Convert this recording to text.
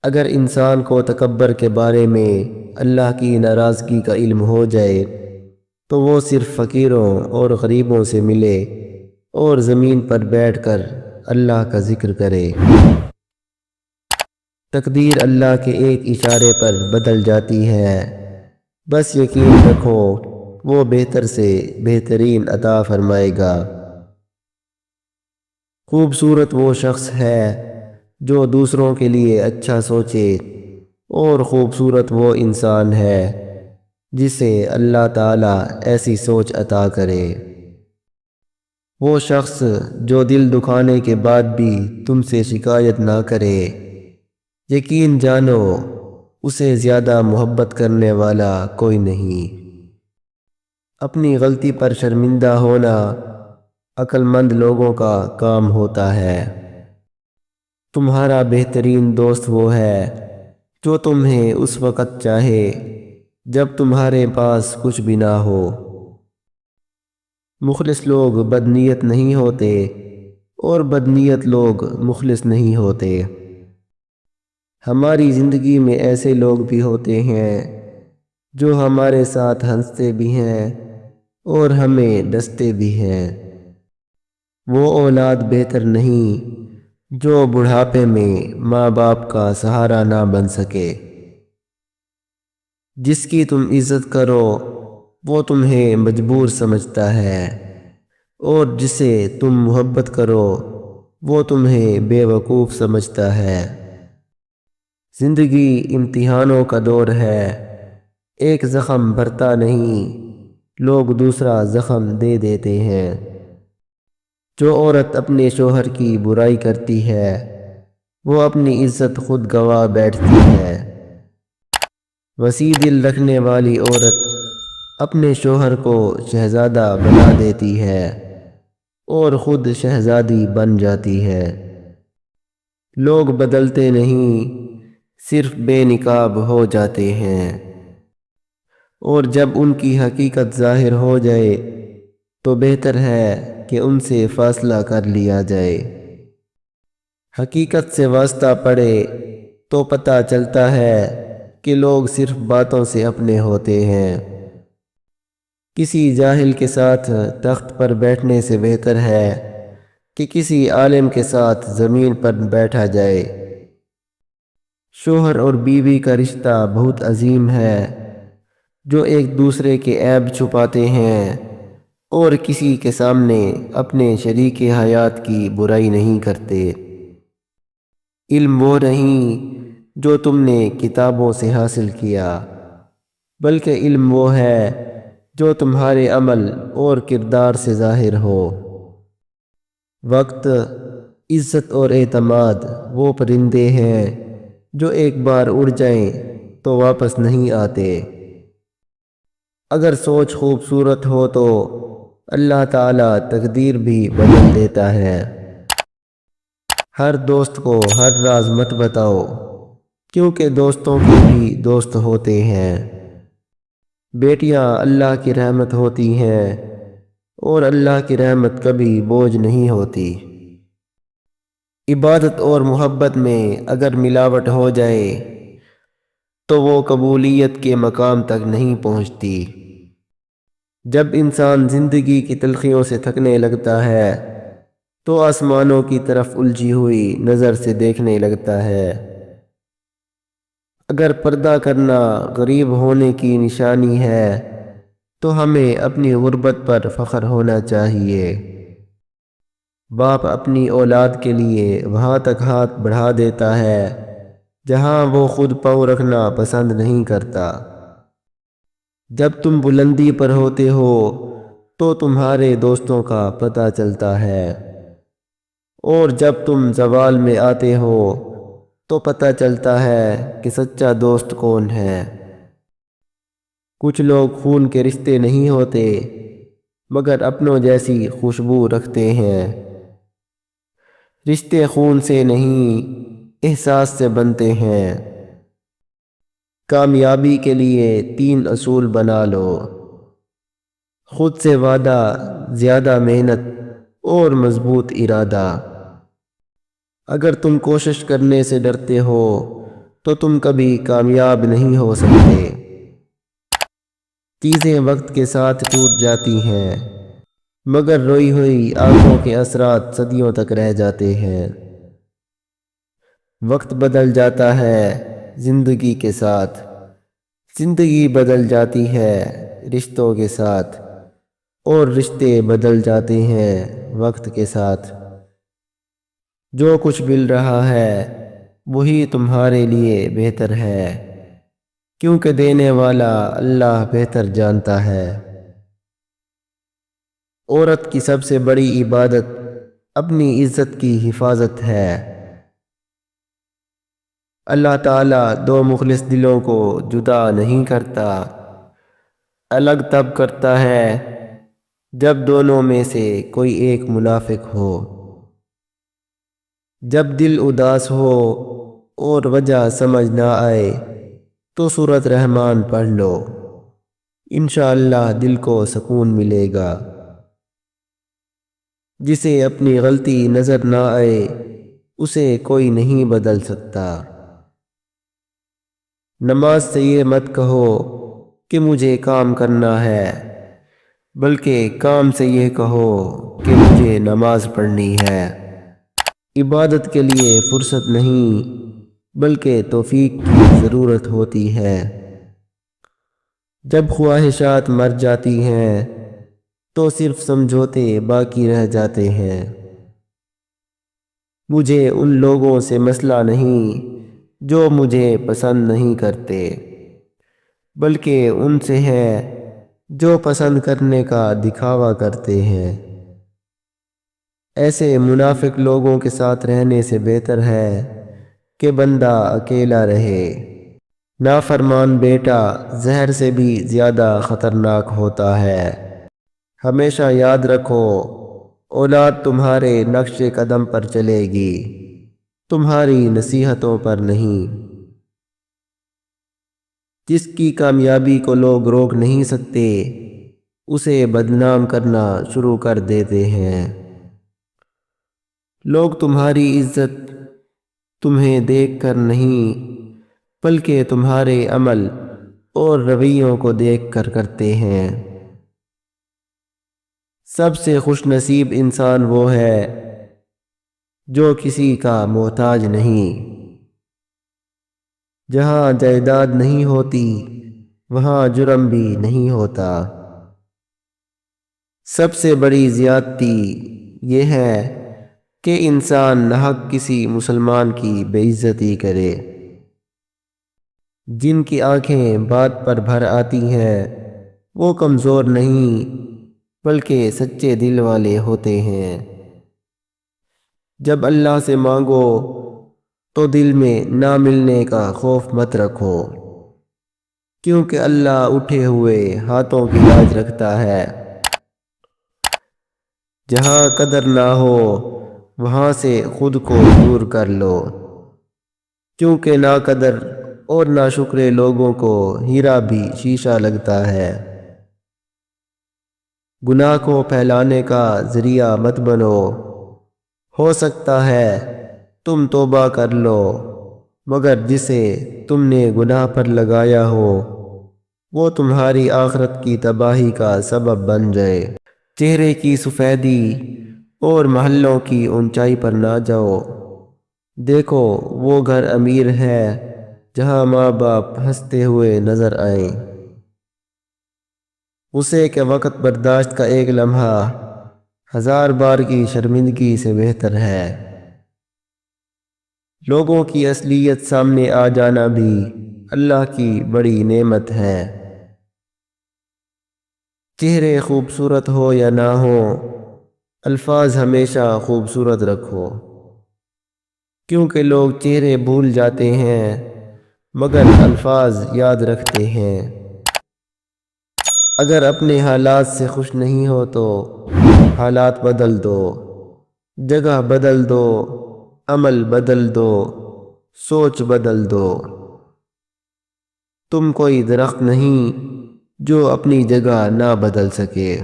اگر انسان کو تکبر کے بارے میں اللہ کی ناراضگی کا علم ہو جائے تو وہ صرف فقیروں اور غریبوں سے ملے اور زمین پر بیٹھ کر اللہ کا ذکر کرے۔ تقدیر اللہ کے ایک اشارے پر بدل جاتی ہے، بس یقین رکھو وہ بہتر سے بہترین عطا فرمائے گا۔ خوبصورت وہ شخص ہے جو دوسروں کے لیے اچھا سوچے، اور خوبصورت وہ انسان ہے جسے اللہ تعالیٰ ایسی سوچ عطا کرے۔ وہ شخص جو دل دکھانے کے بعد بھی تم سے شکایت نہ کرے، یقین جانو اسے زیادہ محبت کرنے والا کوئی نہیں۔ اپنی غلطی پر شرمندہ ہونا عقل مند لوگوں کا کام ہوتا ہے۔ تمہارا بہترین دوست وہ ہے جو تمہیں اس وقت چاہے جب تمہارے پاس کچھ بھی نہ ہو۔ مخلص لوگ بدنیت نہیں ہوتے اور بدنیت لوگ مخلص نہیں ہوتے۔ ہماری زندگی میں ایسے لوگ بھی ہوتے ہیں جو ہمارے ساتھ ہنستے بھی ہیں اور ہمیں ڈستے بھی ہیں۔ وہ اولاد بہتر نہیں جو بڑھاپے میں ماں باپ کا سہارا نہ بن سکے۔ جس کی تم عزت کرو وہ تمہیں مجبور سمجھتا ہے، اور جسے تم محبت کرو وہ تمہیں بے وقوف سمجھتا ہے۔ زندگی امتحانوں کا دور ہے، ایک زخم بھرتا نہیں، لوگ دوسرا زخم دے دیتے ہیں۔ جو عورت اپنے شوہر کی برائی کرتی ہے وہ اپنی عزت خود گنوا بیٹھتی ہے۔ وسیع دل رکھنے والی عورت اپنے شوہر کو شہزادہ بنا دیتی ہے اور خود شہزادی بن جاتی ہے۔ لوگ بدلتے نہیں، صرف بے نقاب ہو جاتے ہیں، اور جب ان کی حقیقت ظاہر ہو جائے تو بہتر ہے کہ ان سے فاصلہ کر لیا جائے۔ حقیقت سے واسطہ پڑے تو پتہ چلتا ہے کہ لوگ صرف باتوں سے اپنے ہوتے ہیں۔ کسی جاہل کے ساتھ تخت پر بیٹھنے سے بہتر ہے کہ کسی عالم کے ساتھ زمین پر بیٹھا جائے۔ شوہر اور بیوی کا رشتہ بہت عظیم ہے، جو ایک دوسرے کے عیب چھپاتے ہیں اور کسی کے سامنے اپنے شریک حیات کی برائی نہیں کرتے۔ علم وہ نہیں جو تم نے کتابوں سے حاصل کیا، بلکہ علم وہ ہے جو تمہارے عمل اور کردار سے ظاہر ہو۔ وقت، عزت اور اعتماد وہ پرندے ہیں جو ایک بار اڑ جائیں تو واپس نہیں آتے۔ اگر سوچ خوبصورت ہو تو اللہ تعالیٰ تقدیر بھی بدل دیتا ہے۔ ہر دوست کو ہر راز مت بتاؤ، کیونکہ دوستوں کے بھی دوست ہوتے ہیں۔ بیٹیاں اللہ کی رحمت ہوتی ہیں، اور اللہ کی رحمت کبھی بوجھ نہیں ہوتی۔ عبادت اور محبت میں اگر ملاوٹ ہو جائے تو وہ قبولیت کے مقام تک نہیں پہنچتی۔ جب انسان زندگی کی تلخیوں سے تھکنے لگتا ہے تو آسمانوں کی طرف الجھی ہوئی نظر سے دیکھنے لگتا ہے۔ اگر پردہ کرنا غریب ہونے کی نشانی ہے تو ہمیں اپنی غربت پر فخر ہونا چاہیے۔ باپ اپنی اولاد کے لیے وہاں تک ہاتھ بڑھا دیتا ہے جہاں وہ خود پاؤں رکھنا پسند نہیں کرتا۔ جب تم بلندی پر ہوتے ہو تو تمہارے دوستوں کا پتہ چلتا ہے، اور جب تم زوال میں آتے ہو تو پتہ چلتا ہے کہ سچا دوست کون ہے۔ کچھ لوگ خون کے رشتے نہیں ہوتے مگر اپنوں جیسی خوشبو رکھتے ہیں۔ رشتے خون سے نہیں، احساس سے بنتے ہیں۔ کامیابی کے لیے 3 اصول بنا لو: خود سے وعدہ، زیادہ محنت اور مضبوط ارادہ۔ اگر تم کوشش کرنے سے ڈرتے ہو تو تم کبھی کامیاب نہیں ہو سکتے۔ چیزیں وقت کے ساتھ ٹوٹ جاتی ہیں، مگر روئی ہوئی آنکھوں کے اثرات صدیوں تک رہ جاتے ہیں۔ وقت بدل جاتا ہے زندگی کے ساتھ، زندگی بدل جاتی ہے رشتوں کے ساتھ، اور رشتے بدل جاتے ہیں وقت کے ساتھ۔ جو کچھ مل رہا ہے وہی تمہارے لیے بہتر ہے، کیونکہ دینے والا اللہ بہتر جانتا ہے۔ عورت کی سب سے بڑی عبادت اپنی عزت کی حفاظت ہے۔ اللہ تعالیٰ دو مخلص دلوں کو جدا نہیں کرتا، الگ تب کرتا ہے جب دونوں میں سے کوئی ایک منافق ہو۔ جب دل اداس ہو اور وجہ سمجھ نہ آئے تو سورۃ رحمان پڑھ لو، انشاءاللہ دل کو سکون ملے گا۔ جسے اپنی غلطی نظر نہ آئے اسے کوئی نہیں بدل سکتا۔ نماز سے یہ مت کہو کہ مجھے کام کرنا ہے، بلکہ کام سے یہ کہو کہ مجھے نماز پڑھنی ہے۔ عبادت کے لیے فرصت نہیں بلکہ توفیق کی ضرورت ہوتی ہے۔ جب خواہشات مر جاتی ہیں تو صرف سمجھوتے باقی رہ جاتے ہیں۔ مجھے ان لوگوں سے مسئلہ نہیں جو مجھے پسند نہیں کرتے، بلکہ ان سے ہے جو پسند کرنے کا دکھاوا کرتے ہیں۔ ایسے منافق لوگوں کے ساتھ رہنے سے بہتر ہے کہ بندہ اکیلا رہے۔ نافرمان بیٹا زہر سے بھی زیادہ خطرناک ہوتا ہے۔ ہمیشہ یاد رکھو، اولاد تمہارے نقش قدم پر چلے گی، تمہاری نصیحتوں پر نہیں۔ جس کی کامیابی کو لوگ روک نہیں سکتے اسے بدنام کرنا شروع کر دیتے ہیں۔ لوگ تمہاری عزت تمہیں دیکھ کر نہیں بلکہ تمہارے عمل اور رویوں کو دیکھ کر کرتے ہیں۔ سب سے خوش نصیب انسان وہ ہے جو کسی کا محتاج نہیں۔ جہاں جائیداد نہیں ہوتی وہاں جرم بھی نہیں ہوتا۔ سب سے بڑی زیادتی یہ ہے کہ انسان ناحق کسی مسلمان کی بے عزتی کرے۔ جن کی آنکھیں بات پر بھر آتی ہیں وہ کمزور نہیں بلکہ سچے دل والے ہوتے ہیں۔ جب اللہ سے مانگو تو دل میں نہ ملنے کا خوف مت رکھو، کیونکہ اللہ اٹھے ہوئے ہاتھوں کی لاج رکھتا ہے۔ جہاں قدر نہ ہو وہاں سے خود کو دور کر لو، کیونکہ ناقدر اور ناشکرے لوگوں کو ہیرا بھی شیشہ لگتا ہے۔ گناہ کو پھیلانے کا ذریعہ مت بنو، ہو سکتا ہے تم توبہ کر لو مگر جسے تم نے گناہ پر لگایا ہو وہ تمہاری آخرت کی تباہی کا سبب بن جائے۔ چہرے کی سفیدی اور محلوں کی اونچائی پر نہ جاؤ، دیکھو وہ گھر امیر ہے جہاں ماں باپ ہنستے ہوئے نظر آئیں۔ غصے کے وقت برداشت کا ایک لمحہ 1000 بار کی شرمندگی سے بہتر ہے۔ لوگوں کی اصلیت سامنے آ جانا بھی اللہ کی بڑی نعمت ہے۔ چہرے خوبصورت ہو یا نہ ہو، الفاظ ہمیشہ خوبصورت رکھو، کیونکہ لوگ چہرے بھول جاتے ہیں مگر الفاظ یاد رکھتے ہیں۔ اگر اپنے حالات سے خوش نہیں ہو تو حالات بدل دو، جگہ بدل دو، عمل بدل دو، سوچ بدل دو۔ تم کوئی درخت نہیں جو اپنی جگہ نہ بدل سکے۔